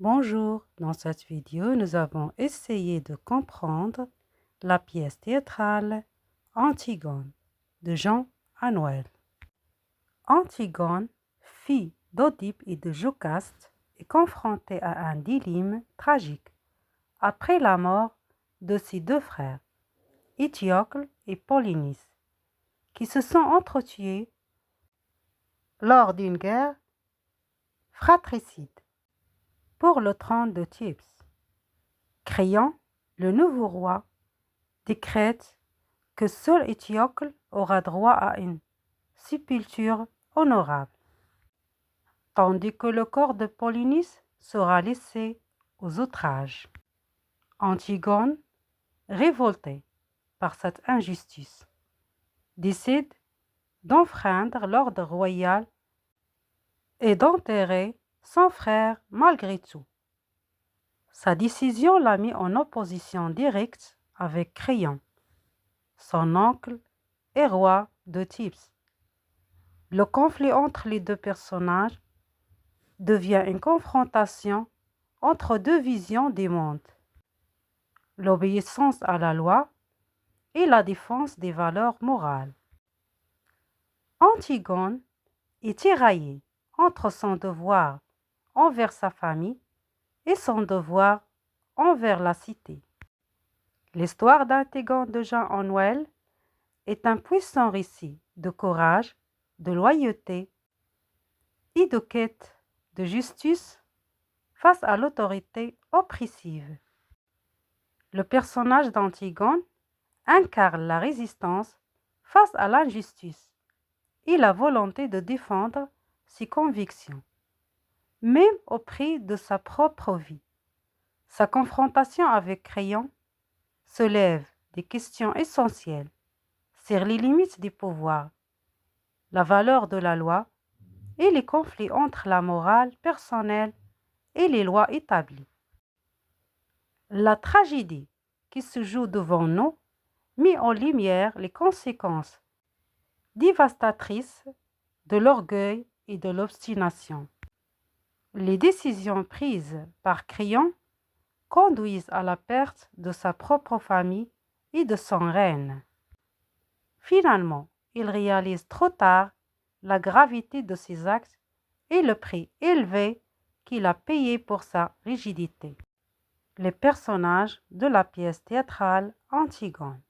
Bonjour, dans cette vidéo, nous avons essayé de comprendre la pièce théâtrale Antigone de Jean Anouilh. Antigone, fille d'Oedipe et de Jocaste, est confrontée à un dilemme tragique après la mort de ses deux frères, Étiocle et Polynice, qui se sont entretués lors d'une guerre fratricide pour le trône de Thèbes. Créon, le nouveau roi, décrète que seul Étiocle aura droit à une sépulture honorable, tandis que le corps de Polynice sera laissé aux outrages. Antigone, révoltée par cette injustice, décide d'enfreindre l'ordre royal et d'enterrer son frère malgré tout. Sa décision l'a mis en opposition directe avec Créon, son oncle et roi de Thèbes. Le conflit entre les deux personnages devient une confrontation entre deux visions des mondes, l'obéissance à la loi et la défense des valeurs morales. Antigone est tiraillée entre son devoir envers sa famille et son devoir envers la cité. L'histoire d'Antigone de Jean Anouilh est un puissant récit de courage, de loyauté et de quête de justice face à l'autorité oppressive. Le personnage d'Antigone incarne la résistance face à l'injustice et la volonté de défendre ses convictions, même au prix de sa propre vie. Sa confrontation avec Créon soulève des questions essentielles sur les limites du pouvoir, la valeur de la loi et les conflits entre la morale personnelle et les lois établies. La tragédie qui se joue devant nous met en lumière les conséquences dévastatrices de l'orgueil et de l'obstination. Les décisions prises par Créon conduisent à la perte de sa propre famille et de son règne. Finalement, il réalise trop tard la gravité de ses actes et le prix élevé qu'il a payé pour sa rigidité. Les personnages de la pièce théâtrale Antigone.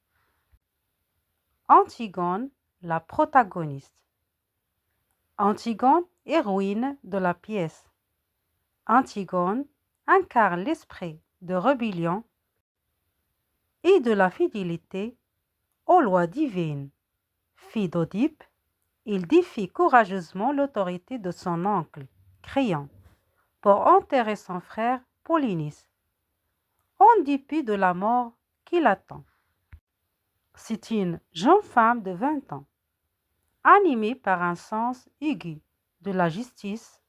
Antigone, la protagoniste. Antigone, héroïne de la pièce. Antigone incarne l'esprit de rébellion et de la fidélité aux lois divines. Fille d'Oedipe, il défie courageusement l'autorité de son oncle, Créon, pour enterrer son frère Polynice, en dépit de la mort qui l'attend. C'est une jeune femme de 20 ans, animée par un sens aigu de la justice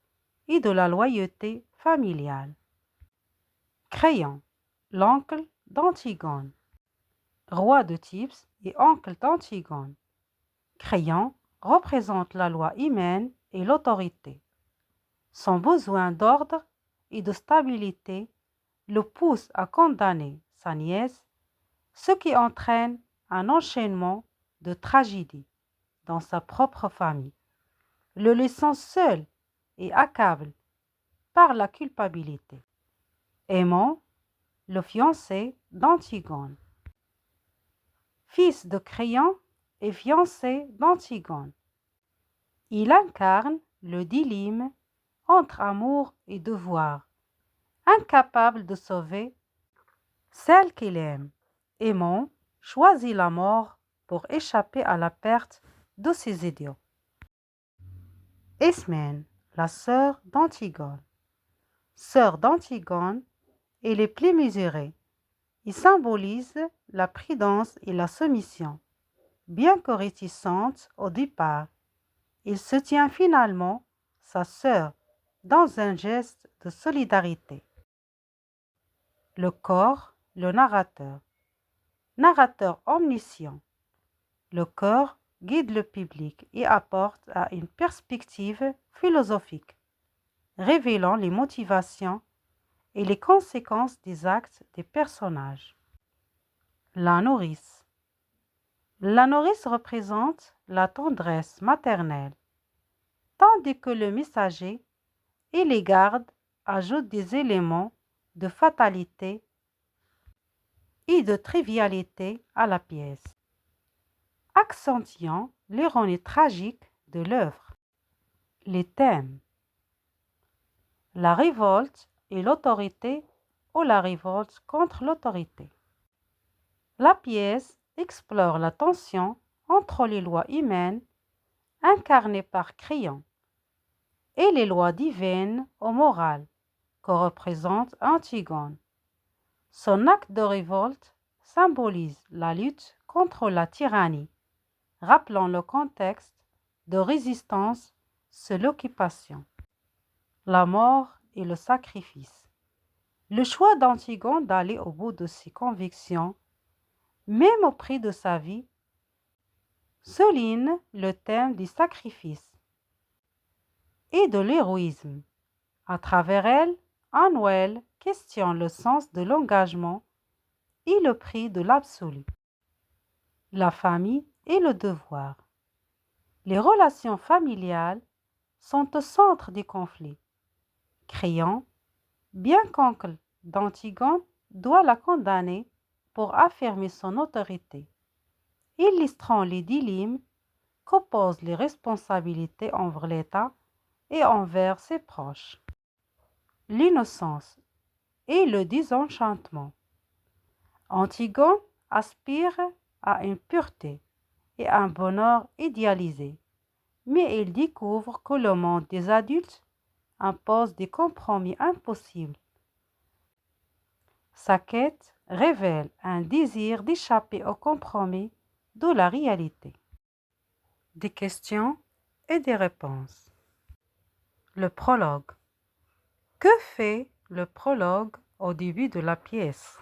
et de la loyauté familiale. Créon, l'oncle d'Antigone, roi de Thèbes et oncle d'Antigone. Créon représente la loi humaine et l'autorité. Son besoin d'ordre et de stabilité le pousse à condamner sa nièce, ce qui entraîne un enchaînement de tragédies dans sa propre famille, le laissant seul et accablé par la culpabilité. Aimant, le fiancé d'Antigone. Fils de Créon et fiancé d'Antigone. Il incarne le dilemme entre amour et devoir, incapable de sauver celle qu'il aime. Aimant choisit la mort pour échapper à la perte de ses idiots. Ismène, la sœur d'Antigone. Sœur d'Antigone, elle est plus mesurée. Il symbolise la prudence et la soumission. Bien que réticente au départ, il soutient finalement sa sœur dans un geste de solidarité. Le corps, le narrateur. Narrateur omniscient. Le corps guide le public et apporte à une perspective philosophique, révélant les motivations et les conséquences des actes des personnages. La nourrice. La nourrice représente la tendresse maternelle, tandis que le messager et les gardes ajoutent des éléments de fatalité et de trivialité à la pièce, accentuant l'ironie tragique de l'œuvre. Les thèmes. La révolte et l'autorité ou la révolte contre l'autorité. La pièce explore la tension entre les lois humaines incarnées par Créon et les lois divines ou morales que représente Antigone. Son acte de révolte symbolise la lutte contre la tyrannie, rappelant le contexte de résistance sous l'occupation. La mort et le sacrifice. Le choix d'Antigone d'aller au bout de ses convictions, même au prix de sa vie, souligne le thème du sacrifice et de l'héroïsme. À travers elle, Annuel questionne le sens de l'engagement et le prix de l'absolu. La famille et le devoir. Les relations familiales sont au centre du conflit. Créon, bien qu'oncle d'Antigone, doit la condamner pour affirmer son autorité, illustrant les dilemmes qu'opposent les responsabilités envers l'État et envers ses proches. L'innocence et le désenchantement. Antigone aspire à une pureté et un bonheur idéalisé, mais il découvre que le monde des adultes impose des compromis impossibles. Sa quête révèle un désir d'échapper aux compromis de la réalité. Des questions et des réponses. Le prologue. Que fait le prologue au début de la pièce?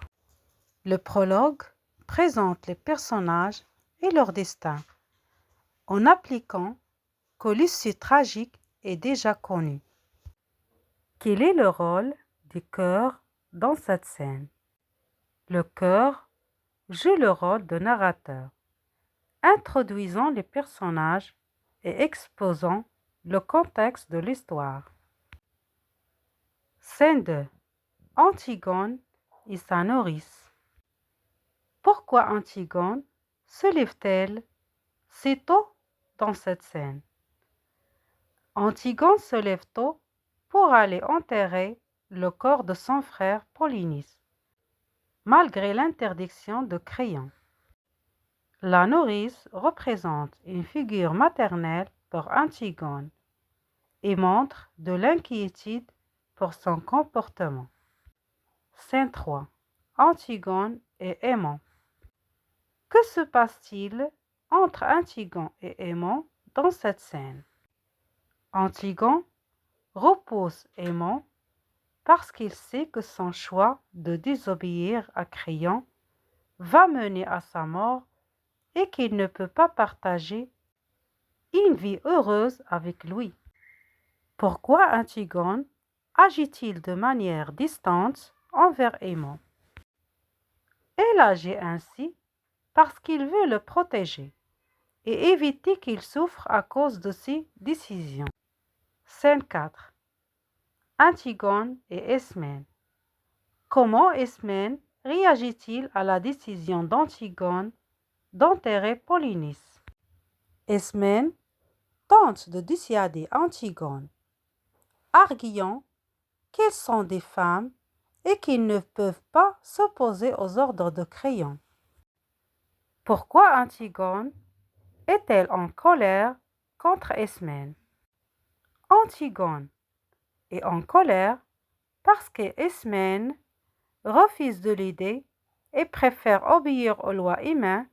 Le prologue présente les personnages et leur destin, en appliquant que l'issue tragique est déjà connue. Quel est le rôle du chœur dans cette scène? Le chœur joue le rôle de narrateur, introduisant les personnages et exposant le contexte de l'histoire. Scène 2. Antigone et sa nourrice. Pourquoi Antigone se lève-t-elle si tôt dans cette scène? Antigone se lève tôt pour aller enterrer le corps de son frère Polynice, malgré l'interdiction de Créon. La nourrice représente une figure maternelle pour Antigone et montre de l'inquiétude pour son comportement. Scène 3. Antigone et Aimant. Que se passe-t-il entre Antigone et Aimant dans cette scène? Antigone repousse Aimant parce qu'il sait que son choix de désobéir à Créon va mener à sa mort et qu'il ne peut pas partager une vie heureuse avec lui. Pourquoi Antigone agit-il de manière distante envers Aimant? Elle agit ainsi parce qu'il veut le protéger et éviter qu'il souffre à cause de ses décisions. Scène 4. Antigone et Ismène. Comment Ismène réagit-il à la décision d'Antigone d'enterrer Polynice? Ismène tente de dissuader Antigone, arguant qu'elles sont des femmes et qu'ils ne peuvent pas s'opposer aux ordres de Créon. Pourquoi Antigone est-elle en colère contre Ismène? Antigone est en colère parce que Ismène refuse de l'aider et préfère obéir aux lois humaines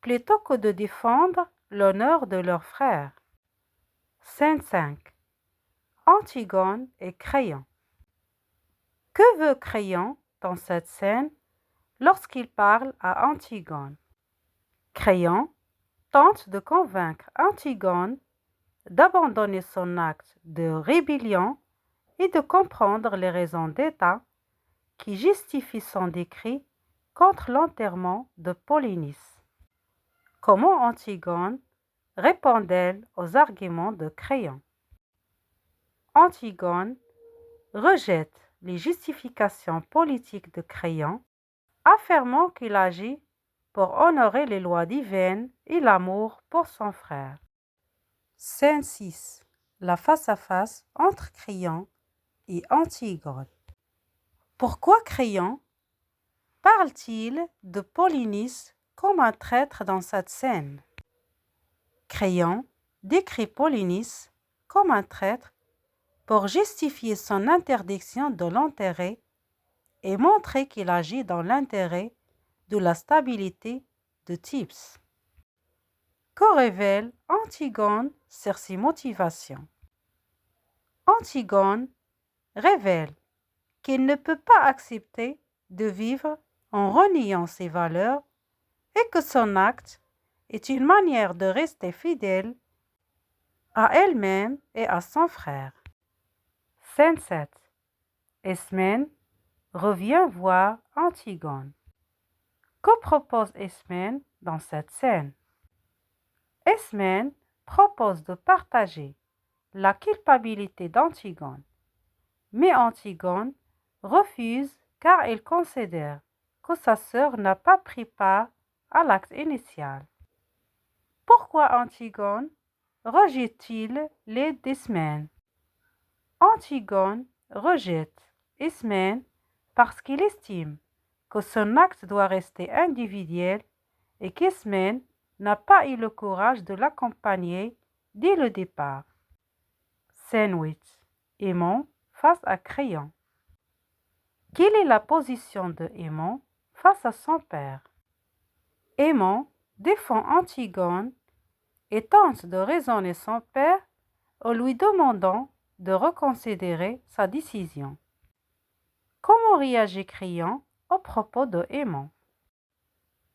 plutôt que de défendre l'honneur de leur frère. Scène 5. Antigone et Créon. Que veut Créon dans cette scène lorsqu'il parle à Antigone? Créon tente de convaincre Antigone d'abandonner son acte de rébellion et de comprendre les raisons d'État qui justifie son décret contre l'enterrement de Polynice. Comment Antigone répond-elle aux arguments de Créon? Antigone rejette les justifications politiques de Créon, affirmant qu'il agit pour honorer les lois divines et l'amour pour son frère. Scène 6. La face-à-face entre Créon et Antigone. Pourquoi Créon parle-t-il de Polynice comme un traître dans cette scène? Créon décrit Polynice comme un traître pour justifier son interdiction de l'enterrer et montrer qu'il agit dans l'intérêt de la stabilité de Thebes. Que révèle Antigone sur ses motivations? Antigone révèle qu'il ne peut pas accepter de vivre en reniant ses valeurs et que son acte est une manière de rester fidèle à elle-même et à son frère. Scène 7. Ismène revient voir Antigone. Que propose Ismène dans cette scène? Ismène propose de partager la culpabilité d'Antigone, mais Antigone refuse car il considère que sa sœur n'a pas pris part à l'acte initial. Pourquoi Antigone rejette-t-il l'aide d'Ismène? Antigone rejette Ismène parce qu'il estime que son acte doit rester individuel et qu'Ismène n'a pas eu le courage de l'accompagner dès le départ. Scène 8. Aimon face à Créon. Quelle est la position de Aimon face à son père? Aimon défend Antigone et tente de raisonner son père en lui demandant de reconsidérer sa décision. Comment réagit Créon au propos de Aimon?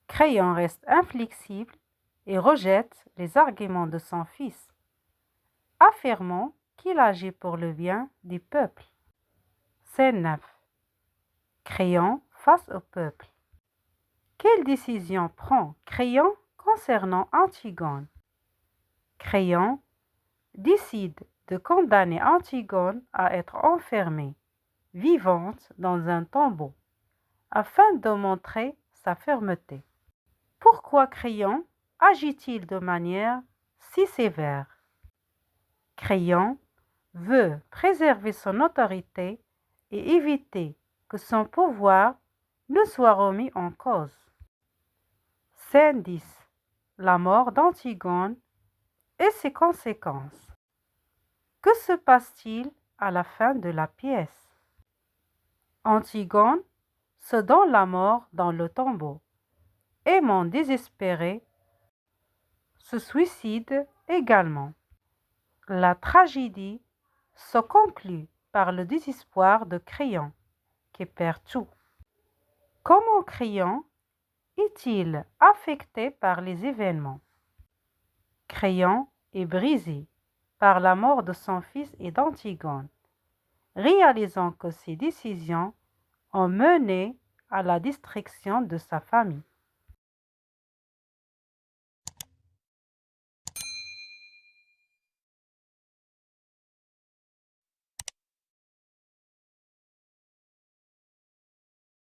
Créon reste inflexible et rejette les arguments de son fils, affirmant qu'il agit pour le bien du peuple. Scène 9. Créon face au peuple. Quelle décision prend Créon concernant Antigone? Créon décide de condamner Antigone à être enfermée, vivante, dans un tombeau, afin de montrer sa fermeté. Pourquoi Créon agit-il de manière si sévère? Créon veut préserver son autorité et éviter que son pouvoir ne soit remis en cause. Scène 10. La mort d'Antigone et ses conséquences. Que se passe-t-il à la fin de la pièce? Antigone se donne la mort dans le tombeau. Aimon désespéré se suicide également. La tragédie se conclut par le désespoir de Créon, qui perd tout. Comment Créon est-il affecté par les événements? Créon est brisé par la mort de son fils et d'Antigone, réalisant que ses décisions ont mené à la destruction de sa famille.